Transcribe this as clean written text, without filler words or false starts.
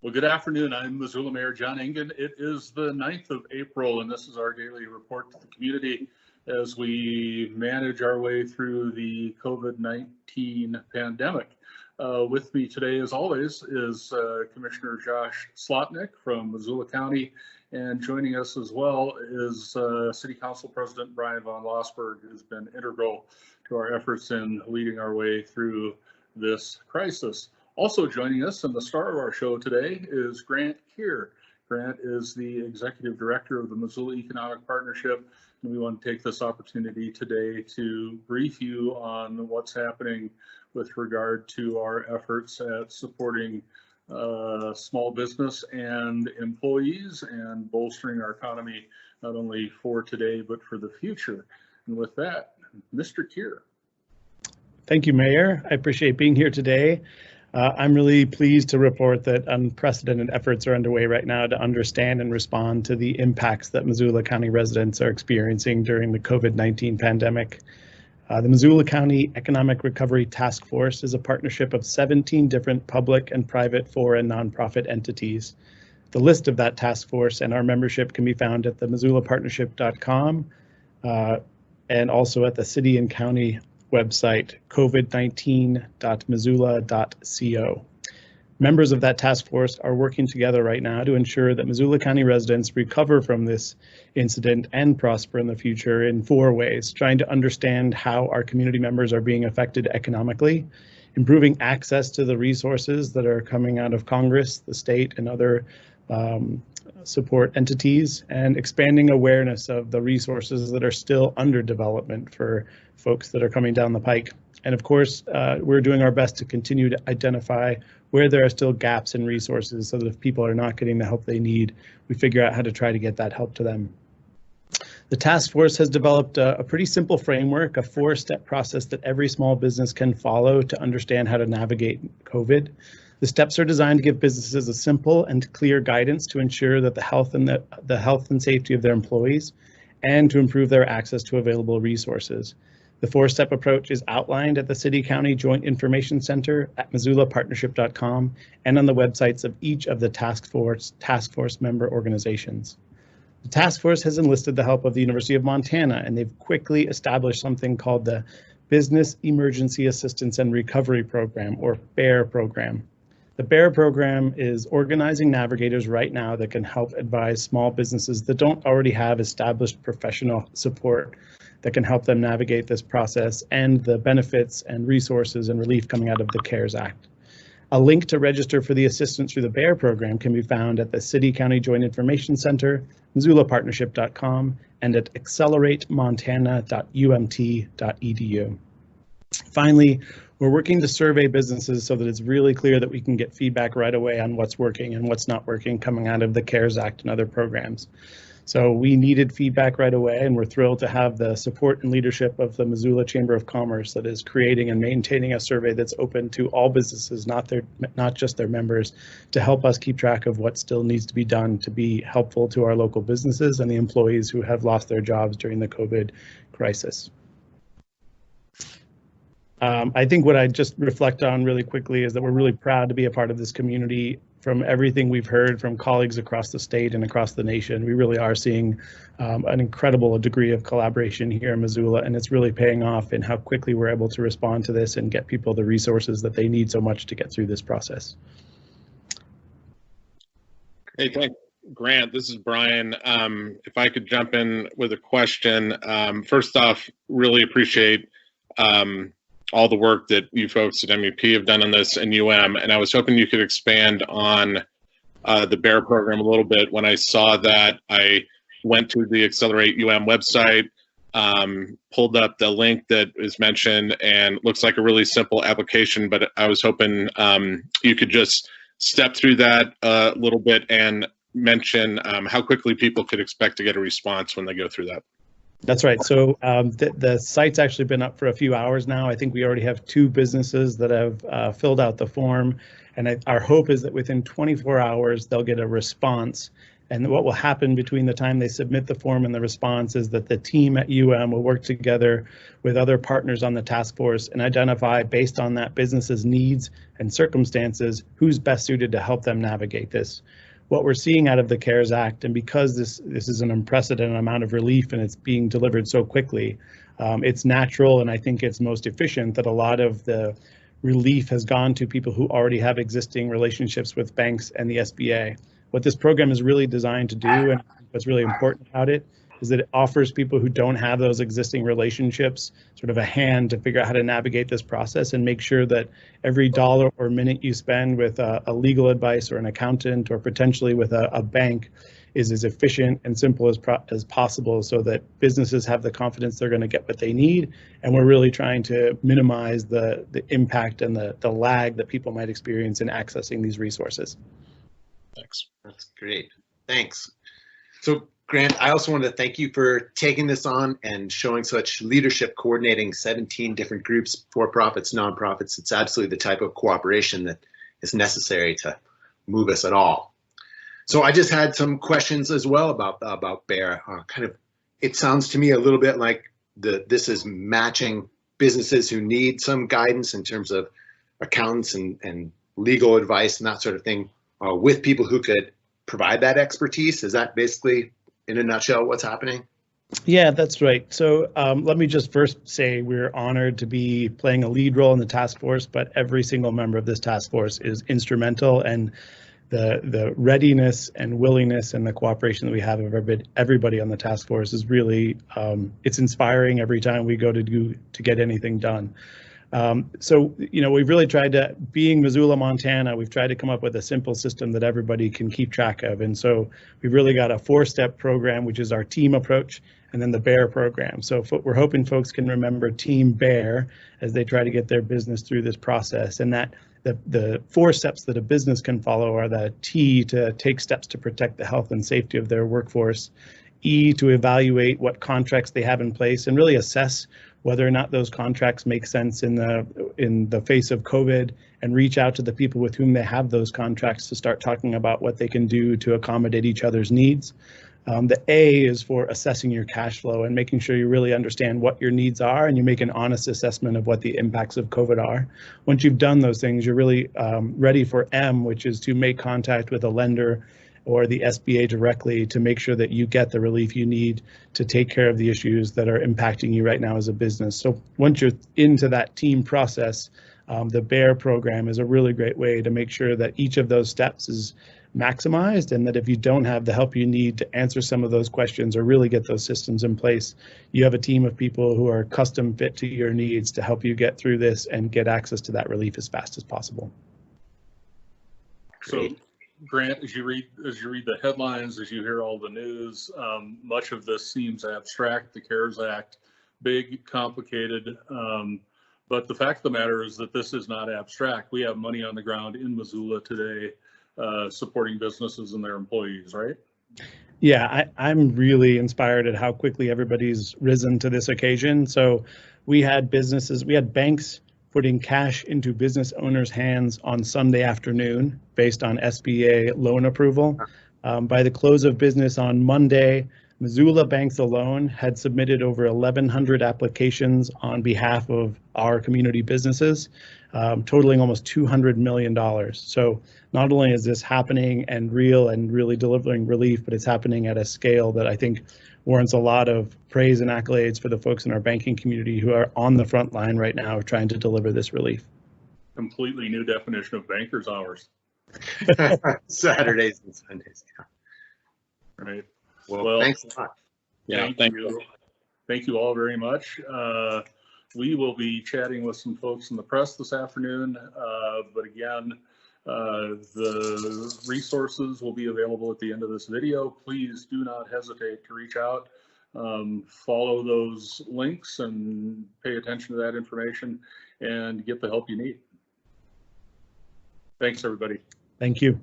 Well, good afternoon. I'm Missoula Mayor John Engen. It is the 9th of April, and this is our daily report to the community as we manage our way through the COVID-19 pandemic. With me today, as always, is Commissioner Josh Slotnick from Missoula County, and joining us as well is City Council President Brian von Lossberg, who's been integral to our efforts in leading our way through this crisis. Also joining us, and the star of our show today, is Grant Keir. Grant is the Executive Director of the Missoula Economic Partnership, and we want to take this opportunity today to brief you on what's happening with regard to our efforts at supporting small business and employees and bolstering our economy, not only for today, but for the future. And with that, Mr. Keir. Thank you, Mayor. I appreciate being here today. I'm really pleased to report that unprecedented efforts are underway right now to understand and respond to the impacts that Missoula County residents are experiencing during the COVID-19 pandemic. The Missoula County Economic Recovery Task Force is a partnership of 17 different public and private for and nonprofit entities. The list of that task force and our membership can be found at the missoulapartnership.com and also at the city and county website, covid19.missoula.co. Members of that task force are working together right now to ensure that Missoula County residents recover from this incident and prosper in the future in 4 ways: trying to understand how our community members are being affected economically, improving access to the resources that are coming out of Congress, the state, and other support entities, and expanding awareness of the resources that are still under development for folks that are coming down the pike. And of course, we're doing our best to continue to identify where there are still gaps in resources so that if people are not getting the help they need, we figure out how to try to get that help to them. The task force has developed a pretty simple framework, a 4-step process that every small business can follow to understand how to navigate COVID. The steps are designed to give businesses a simple and clear guidance to ensure that the health and safety of their employees and to improve their access to available resources. The 4-step approach is outlined at the City County Joint Information Center at missoulapartnership.com and on the websites of each of the task force member organizations. The task force has enlisted the help of the University of Montana, and they've quickly established something called the Business Emergency Assistance and Recovery Program, or BEAR program. The BEAR program is organizing navigators right now that can help advise small businesses that don't already have established professional support that can help them navigate this process and the benefits and resources and relief coming out of the CARES Act. A link to register for the assistance through the BEAR program can be found at the City County Joint Information Center, missoulapartnership.com, and at acceleratemontana.umt.edu. Finally, we're working to survey businesses so that it's really clear that we can get feedback right away on what's working and what's not working coming out of the CARES Act and other programs. So we needed feedback right away, and we're thrilled to have the support and leadership of the Missoula Chamber of Commerce that is creating and maintaining a survey that's open to all businesses, not just their members, to help us keep track of what still needs to be done to be helpful to our local businesses and the employees who have lost their jobs during the COVID crisis. I think what I just reflect on really quickly is that we're really proud to be a part of this community. From everything we've heard from colleagues across the state and across the nation, we really are seeing an incredible degree of collaboration here in Missoula, and it's really paying off in how quickly we're able to respond to this and get people the resources that they need so much to get through this process. Hey, thanks, Grant. This is Brian. If I could jump in with a question. First off, really appreciate all the work that you folks at MUP have done on this and UM, and I was hoping you could expand on the BEAR program a little bit. When I saw that, I went to the Accelerate UM website, pulled up the link that is mentioned, and looks like a really simple application, but I was hoping you could just step through that a little bit and mention how quickly people could expect to get a response when they go through that. That's right. So the site's actually been up for a few hours now. I think we already have 2 businesses that have filled out the form, and our hope is that within 24 hours they'll get a response And what will happen between the time they submit the form and the response is that the team at will work together with other partners on the task force and identify, based on that business's needs and circumstances, who's best suited to help them navigate this. What we're seeing out of the CARES Act, and because this is an unprecedented amount of relief and it's being delivered so quickly, it's natural, and I think it's most efficient, that a lot of the relief has gone to people who already have existing relationships with banks and the SBA. What this program is really designed to do, and what's really important about it, is that it offers people who don't have those existing relationships sort of a hand to figure out how to navigate this process and make sure that every dollar or minute you spend with a legal advice or an accountant or potentially with a bank is as efficient and simple as possible, so that businesses have the confidence they're going to get what they need. And we're really trying to minimize the impact and the lag that people might experience in accessing these resources. Thanks. That's great. Thanks. So Grant, I also wanted to thank you for taking this on and showing such leadership, coordinating 17 different groups, for-profits, nonprofits. It's absolutely the type of cooperation that is necessary to move us at all. So I just had some questions as well about BEAR. It sounds to me a little bit like this is matching businesses who need some guidance in terms of accountants and legal advice and that sort of thing with people who could provide that expertise. Is that basically, in a nutshell, what's happening? Yeah, that's right. So let me just first say we're honored to be playing a lead role in the task force, but every single member of this task force is instrumental, and the readiness and willingness and the cooperation that we have of everybody on the task force is really, it's inspiring every time we go to get anything done. So, we've really tried to, being Missoula, Montana, we've tried to come up with a simple system that everybody can keep track of. And so we've really got a 4-step program, which is our team approach, and then the BEAR program. So we're hoping folks can remember Team BEAR as they try to get their business through this process. And that the 4 steps that a business can follow are the T, to take steps to protect the health and safety of their workforce, E, to evaluate what contracts they have in place and really assess whether or not those contracts make sense in the face of COVID, and reach out to the people with whom they have those contracts to start talking about what they can do to accommodate each other's needs. The A is for assessing your cash flow and making sure you really understand what your needs are and you make an honest assessment of what the impacts of COVID are. Once you've done those things, you're really ready for M, which is to make contact with a lender or the SBA directly to make sure that you get the relief you need to take care of the issues that are impacting you right now as a business. So once you're into that team process, the BEAR program is a really great way to make sure that each of those steps is maximized, and that if you don't have the help you need to answer some of those questions or really get those systems in place, you have a team of people who are custom fit to your needs to help you get through this and get access to that relief as fast as possible. So, Grant, as you read the headlines, as you hear all the news, much of this seems abstract. The CARES Act, big, complicated, but the fact of the matter is that this is not abstract. We have money on the ground in Missoula today, supporting businesses and their employees, right? Yeah, I'm really inspired at how quickly everybody's risen to this occasion. So we had banks putting cash into business owners' hands on Sunday afternoon based on SBA loan approval. By the close of business on Monday, Missoula banks alone had submitted over 1,100 applications on behalf of our community businesses, totaling almost $200 million. So not only is this happening and real and really delivering relief, but it's happening at a scale that I think warrants a lot of praise and accolades for the folks in our banking community who are on the front line right now trying to deliver this relief. Completely new definition of banker's hours. Saturdays and Sundays. Yeah. Right. Well, thanks a lot. Yeah, thank you. Thank you all very much. We will be chatting with some folks in the press this afternoon, but again, the resources will be available at the end of this video. Please do not hesitate to reach out, follow those links and pay attention to that information and get the help you need. Thanks, everybody. Thank you.